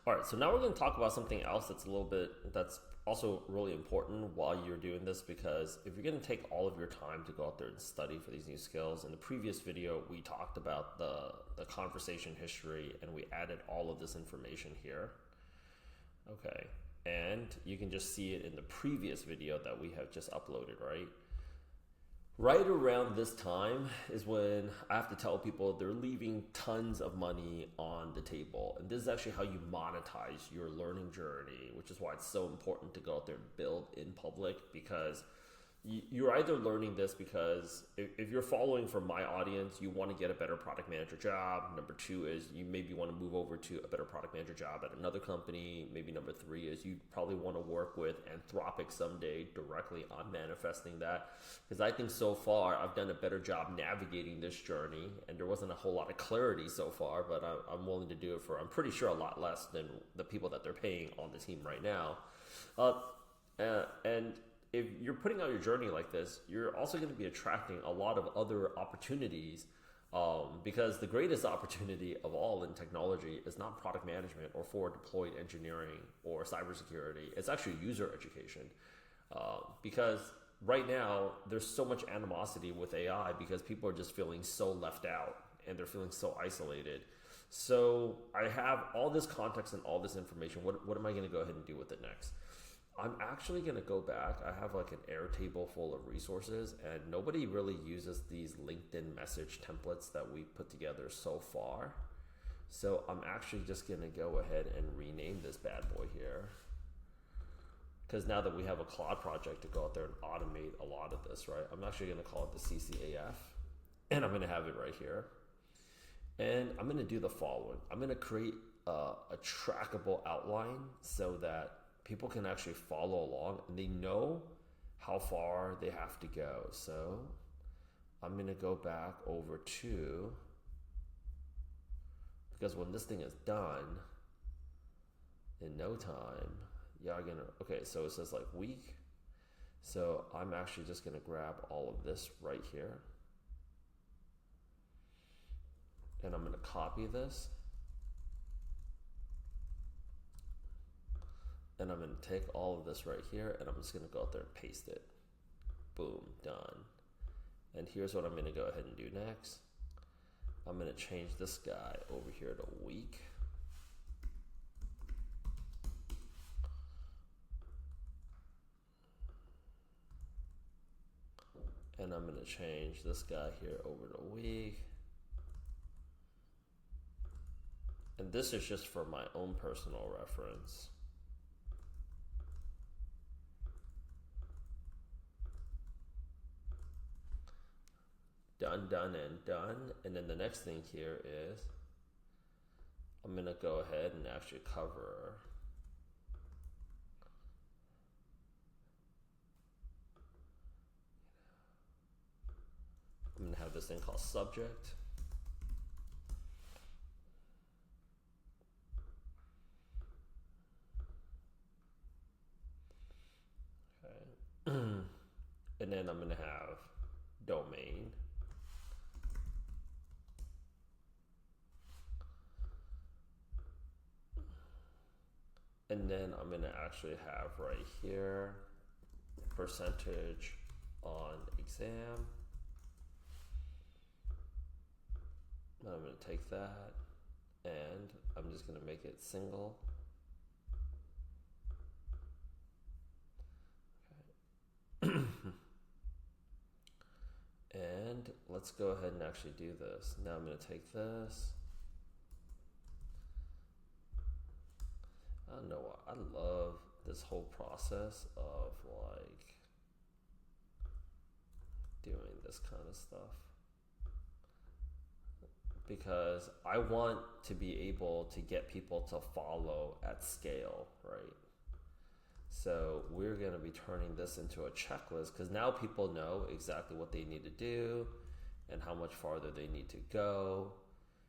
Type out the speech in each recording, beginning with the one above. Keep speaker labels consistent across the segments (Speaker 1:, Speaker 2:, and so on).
Speaker 1: All right, so now we're going to talk about something else that's also really important while you're doing this, because if you're going to take all of your time to go out there and study for these new skills, in the previous video we talked about the conversation history and we added all of this information here. Okay, and you can just see it in the previous video that we have just uploaded, right? Right around this time is when I have to tell people they're leaving tons of money on the table. And this is actually how you monetize your learning journey, which is why it's so important to go out there and build in public, because you're either learning this because if you're following from my audience, you want to get a better product manager job. Number two is you maybe want to move over to a better product manager job at another company. Maybe number three is you probably want to work with Anthropic someday directly on manifesting that. Because I think so far I've done a better job navigating this journey, and there wasn't a whole lot of clarity so far, but I'm willing to do it for, I'm pretty sure, a lot less than the people that they're paying on the team right now. And if you're putting out your journey like this, you're also going to be attracting a lot of other opportunities, because the greatest opportunity of all in technology is not product management or forward deployed engineering or cybersecurity. It's actually user education, because right now there's so much animosity with AI because people are just feeling so left out and they're feeling so isolated. So I have all this context and all this information. What am I going to go ahead and do with it next? I'm actually going to go back. I have like an Airtable full of resources, and nobody really uses these LinkedIn message templates that we put together so far. So I'm actually just going to go ahead and rename this bad boy here, because now that we have a Claude project to go out there and automate a lot of this, right? I'm actually going to call it the CCAF, and I'm going to have it right here. And I'm going to do the following. I'm going to create a trackable outline so that people can actually follow along and they know how far they have to go. So I'm going to go back over to, because when this thing is done in no time, y'all gonna, okay, so it says like week. So I'm actually just going to grab all of this right here, and I'm going to copy this. And I'm going to take all of this right here, and I'm just going to go out there and paste it. Boom, done. And here's what I'm going to go ahead and do next. I'm going to change this guy over here to week. And I'm going to change this guy here over to week. And this is just for my own personal reference. Done, done, and done. And then the next thing here is I'm going to go ahead and actually cover I'm going to have this thing called subject. Okay. And then I'm going to have domain. And then I'm going to actually have right here percentage on exam. I'm going to take that and I'm just going to make it single. Okay. And let's go ahead and actually do this. Now I'm going to take this. I don't know why. I love this whole process of like doing this kind of stuff, because I want to be able to get people to follow at scale, right? So we're going to be turning this into a checklist, because now people know exactly what they need to do and how much farther they need to go.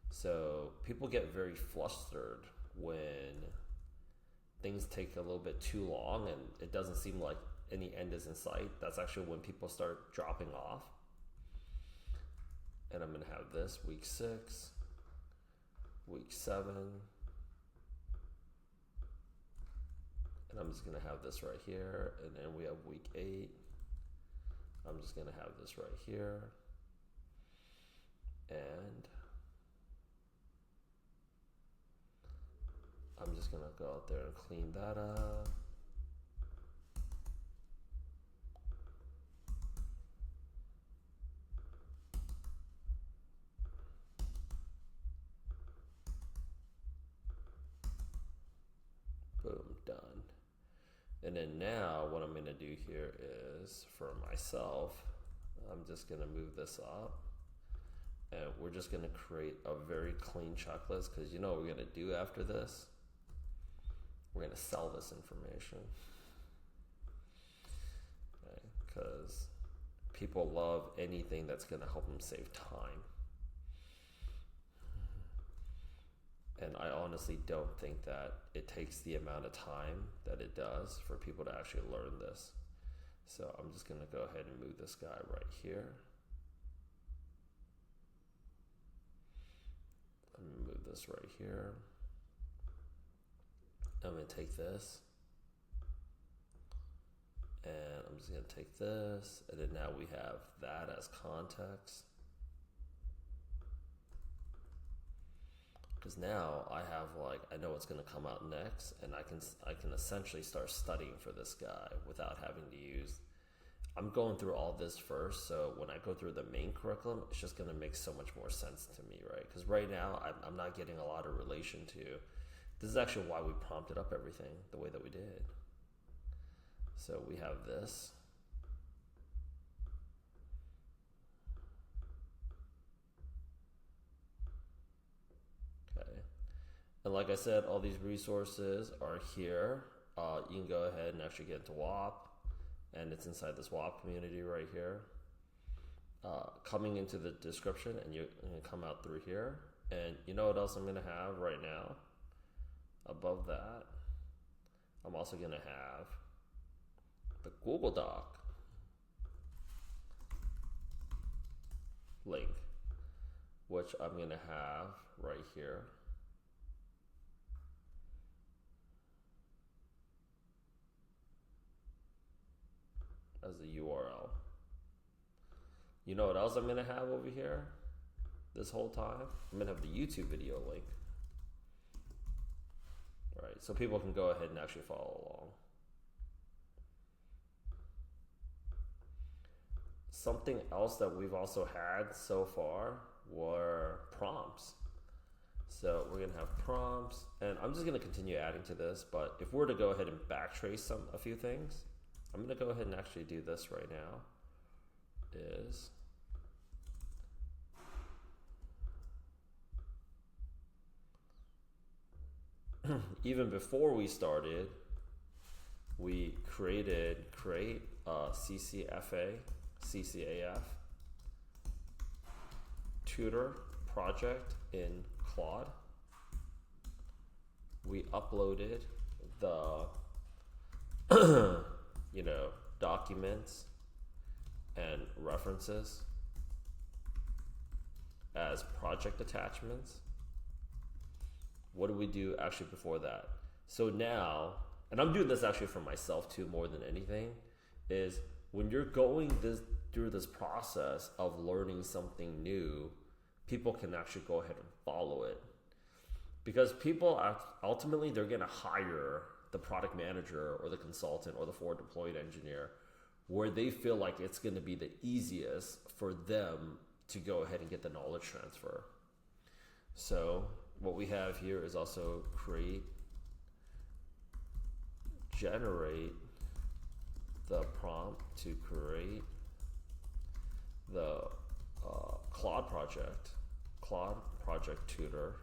Speaker 1: So people get very flustered when things take a little bit too long and it doesn't seem like any end is in sight. That's actually when people start dropping off. And I'm going to have this week 6, week 7, And I'm just going to have this right here. And then we have week 8. I'm just going to have this right here. And I'm just going to go out there and clean that up. Boom, done. And then now what I'm going to do here is, for myself, I'm just going to move this up. And we're just going to create a very clean checklist, because you know what we're going to do after this? We're going to sell this information. Because people love anything that's going to help them save time. And I honestly don't think that it takes the amount of time that it does for people to actually learn this. So I'm just going to go ahead and move this guy right here. I'm going to move this right here. I'm going to take this. And I'm just going to take this. And then now we have that as context. Because now I have, like, I know what's going to come out next, and I can essentially start studying for this guy without having to use. I'm going through all this first, so when I go through the main curriculum, it's just going to make so much more sense to me, right? Because right now I'm not getting a lot of relation to. This is actually why we prompted up everything the way that we did. So we have this. And like I said, all these resources are here. You can go ahead and actually get into WAP, and it's inside this WAP community right here. Coming into the description, and you can come out through here. And you know what else I'm going to have right now? Above that, I'm also going to have the Google Doc link, which I'm going to have right here. As a URL. You know what else I'm going to have over here this whole time? I'm going to have the YouTube video link. Right, so people can go ahead and actually follow along. Something else that we've also had so far were prompts. So we're going to have prompts, and I'm just going to continue adding to this, but if we're to go ahead and backtrace a few things, I'm going to go ahead and actually do this right now. Is even before we started, we create CCAF tutor project in Claude. We uploaded the documents and references as project attachments. What do we do actually before that? So now, and I'm doing this actually for myself too more than anything, is when you're going through this process of learning something new, people can actually go ahead and follow it. Because people ultimately, they're going to hire the product manager or the consultant or the forward deployed engineer where they feel like it's going to be the easiest for them to go ahead and get the knowledge transfer. So what we have here is also generate the prompt to create the Claude project tutor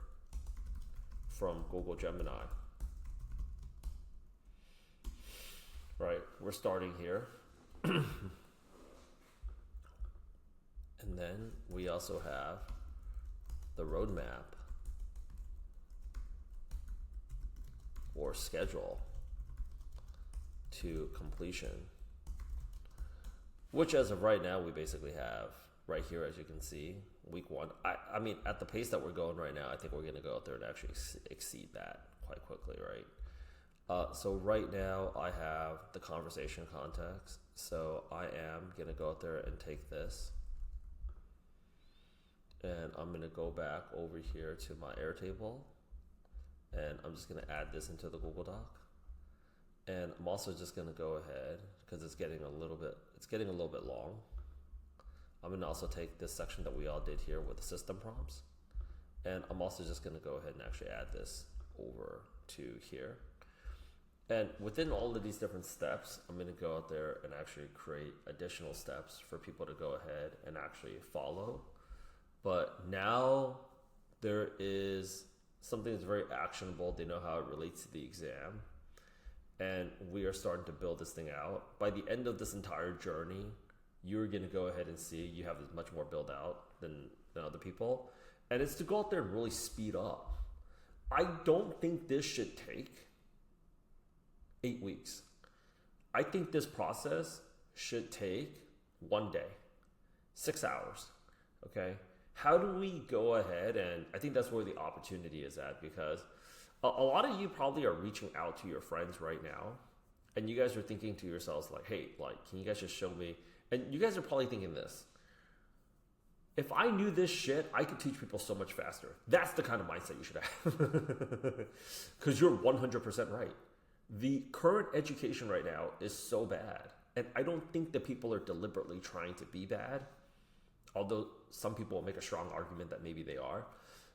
Speaker 1: from Google Gemini. Right, we're starting here. And then we also have the roadmap or schedule to completion, which as of right now, we basically have right here, as you can see, week 1. I mean, at the pace that we're going right now, I think we're going to go out there and actually exceed that quite quickly, right? So right now I have the conversation context. So I am going to go out there and take this. And I'm going to go back over here to my Airtable. And I'm just going to add this into the Google Doc. And I'm also just going to go ahead, because it's getting a little bit long. I'm going to also take this section that we all did here with the system prompts. And I'm also just going to go ahead and actually add this over to here. And within all of these different steps, I'm going to go out there and actually create additional steps for people to go ahead and actually follow. But now there is something that's very actionable. They know how it relates to the exam. And we are starting to build this thing out. By the end of this entire journey, you're going to go ahead and see you have much more build out than other people. And it's to go out there and really speed up. I don't think this should take 8 weeks. I think this process should take 1 day, 6 hours. Okay. How do we go ahead? And I think that's where the opportunity is at, because a lot of you probably are reaching out to your friends right now, and you guys are thinking to yourselves like, hey, like, can you guys just show me? And you guys are probably thinking this: if I knew this shit, I could teach people so much faster. That's the kind of mindset you should have. Because you're 100% right. The current education right now is so bad. And I don't think that people are deliberately trying to be bad, although some people will make a strong argument that maybe they are.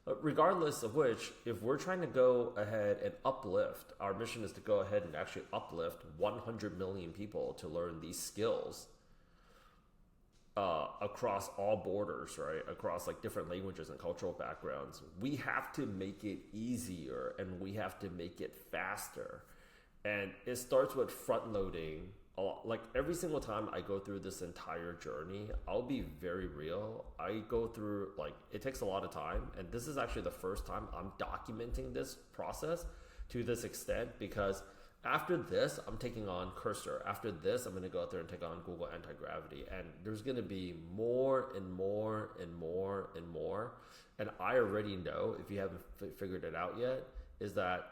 Speaker 1: But regardless of which, if we're trying to go ahead and uplift, our mission is to go ahead and actually uplift 100 million people to learn these skills across all borders, right? Across like different languages and cultural backgrounds. We have to make it easier, and we have to make it faster. And it starts with front loading. Like every single time I go through this entire journey, I'll be very real. I go through, like, it takes a lot of time. And this is actually the first time I'm documenting this process to this extent, because after this, I'm taking on Cursor. After this, I'm going to go out there and take on Google Anti-Gravity. And there's going to be more and more and more and more. And I already know, if you haven't figured it out yet, is that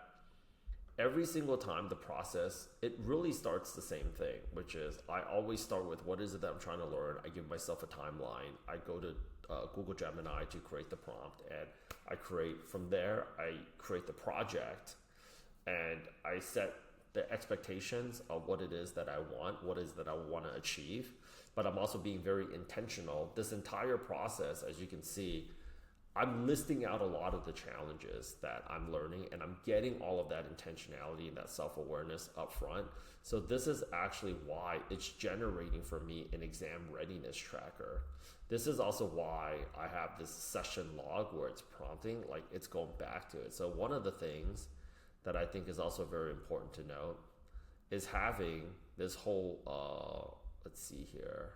Speaker 1: every single time the process, it really starts the same thing, which is I always start with what is it that I'm trying to learn. I give myself a timeline. I go to Google Gemini to create the prompt, and I create from there. I create the project, and I set the expectations of what it is that I want, what is that I want to achieve. But I'm also being very intentional. This entire process, as you can see, I'm listing out a lot of the challenges that I'm learning, and I'm getting all of that intentionality and that self-awareness up front. So this is actually why it's generating for me an exam readiness tracker. This is also why I have this session log where it's prompting, like it's going back to it. So one of the things that I think is also very important to note is having this whole, let's see here.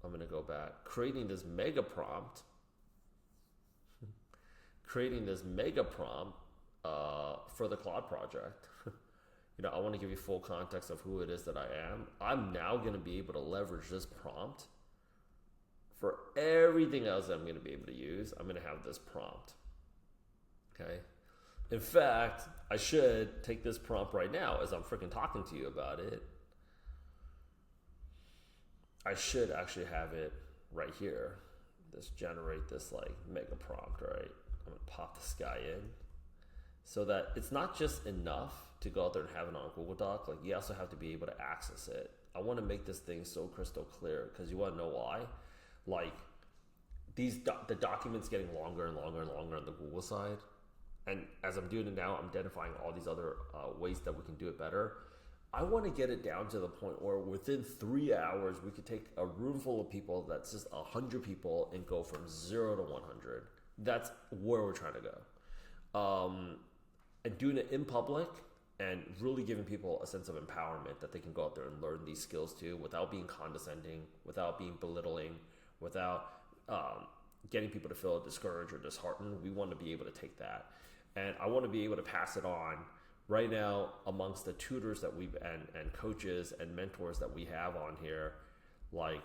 Speaker 1: I'm going to go back. Creating this mega prompt for the Claude project. I want to give you full context of who it is that I am. I'm now going to be able to leverage this prompt for everything else that I'm going to be able to use. I'm going to have this prompt. Okay. In fact, I should take this prompt right now as I'm freaking talking to you about it. I should actually have it right here. Generate this like mega prompt, right? I'm gonna pop this guy in so that it's not just enough to go out there and have it on a Google Doc. Like, you also have to be able to access it. I want to make this thing so crystal clear, because you want to know why. Like, the documents getting longer and longer and longer on the Google side. And as I'm doing it now, I'm identifying all these other ways that we can do it better. I want to get it down to the point where within 3 hours, we could take a room full of people that's just 100 people and go from 0 to 100. That's where we're trying to go. And doing it in public and really giving people a sense of empowerment that they can go out there and learn these skills too, without being condescending, without being belittling, without getting people to feel discouraged or disheartened. We want to be able to take that. And I want to be able to pass it on. Right now, amongst the tutors that we've and coaches and mentors that we have on here, like,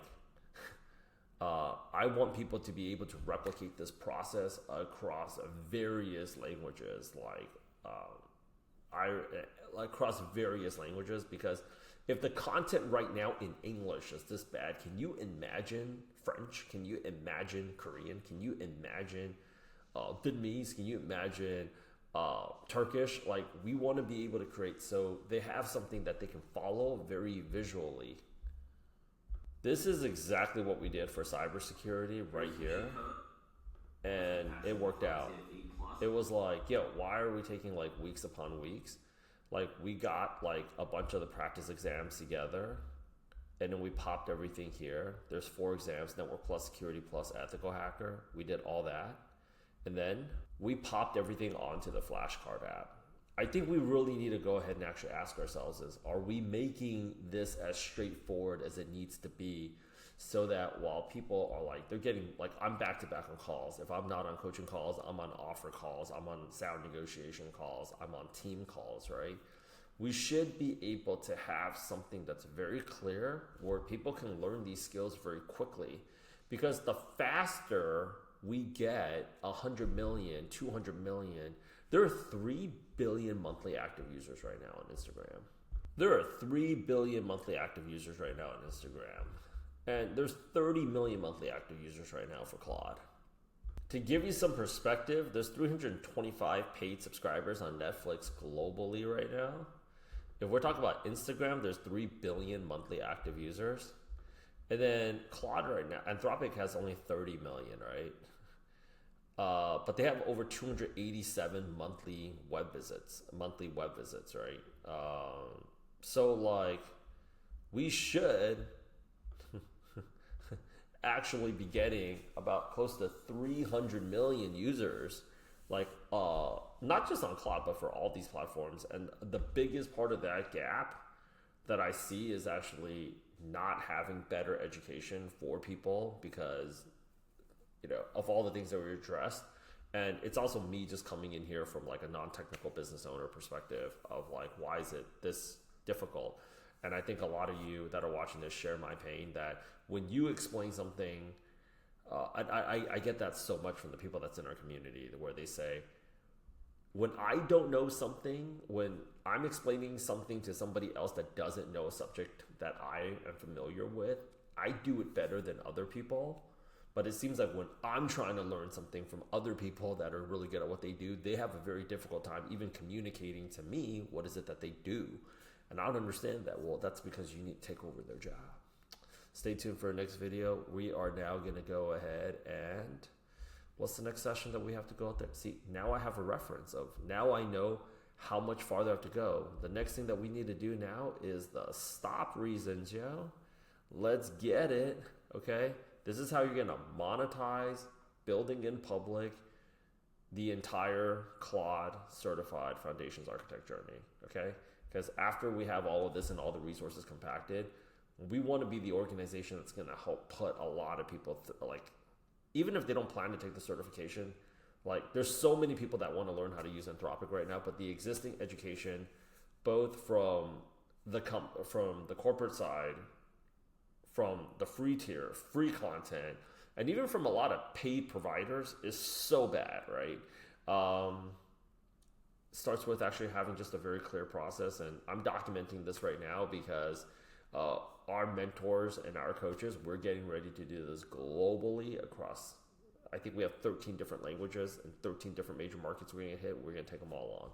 Speaker 1: I want people to be able to replicate this process across various languages. Like, across various languages, because if the content right now in English is this bad, can you imagine French? Can you imagine Korean? Can you imagine Vietnamese? Can you imagine Turkish? Like, we want to be able to create so they have something that they can follow very visually. This is exactly what we did for cybersecurity right here, and it worked out. It was like, yo, why are we taking like weeks upon weeks? Like, we got like a bunch of the practice exams together, and then we popped everything here. There's 4 exams: network plus security plus ethical hacker. We did all that, and then we popped everything onto the flashcard app. I think we really need to go ahead and actually ask ourselves is, are we making this as straightforward as it needs to be, so that while people are like, they're getting, like, I'm back to back on calls. If I'm not on coaching calls, I'm on offer calls, I'm on sound negotiation calls, I'm on team calls, right? We should be able to have something that's very clear where people can learn these skills very quickly, because the faster we get 100 million, 200 million, there are 3 billion monthly active users right now on Instagram. There are 3 billion monthly active users right now on Instagram. And there's 30 million monthly active users right now for Claude. To give you some perspective, there's 325 paid subscribers on Netflix globally right now. If we're talking about Instagram, there's 3 billion monthly active users. And then Claude right now, Anthropic has only 30 million, right? But they have over 287 monthly web visits, right? So like, we should actually be getting about close to 300 million users, like not just on Claude, but for all these platforms. And the biggest part of that gap that I see is actually not having better education for people, because of all the things that we addressed. And it's also me just coming in here from like a non-technical business owner perspective of like, why is it this difficult? And I think a lot of you that are watching this share my pain, that when you explain something, I get that so much from the people that's in our community, where they say, when I don't know something, when I'm explaining something to somebody else that doesn't know a subject that I am familiar with, I do it better than other people. But it seems like when I'm trying to learn something from other people that are really good at what they do, they have a very difficult time even communicating to me what is it that they do. And I don't understand that. Well, that's because you need to take over their job. Stay tuned for our next video. We are now going to go ahead and what's the next session that we have to go out there? See, now I have a reference of, now I know how much farther I have to go. The next thing that we need to do now is the stop reasons, yo. Let's get it, okay? This is how you're going to monetize building in public the entire Claude certified foundations architect journey, okay? Because after we have all of this and all the resources compacted, we want to be the organization that's going to help put a lot of people, like, even if they don't plan to take the certification, like, there's so many people that want to learn how to use Anthropic right now, but the existing education, both from the corporate side, from the free tier, free content, and even from a lot of paid providers, is so bad, right? Starts with actually having just a very clear process, and I'm documenting this right now because our mentors and our coaches, we're getting ready to do this globally across, I think we have 13 different languages and 13 different major markets we're going to hit. We're going to take them all on.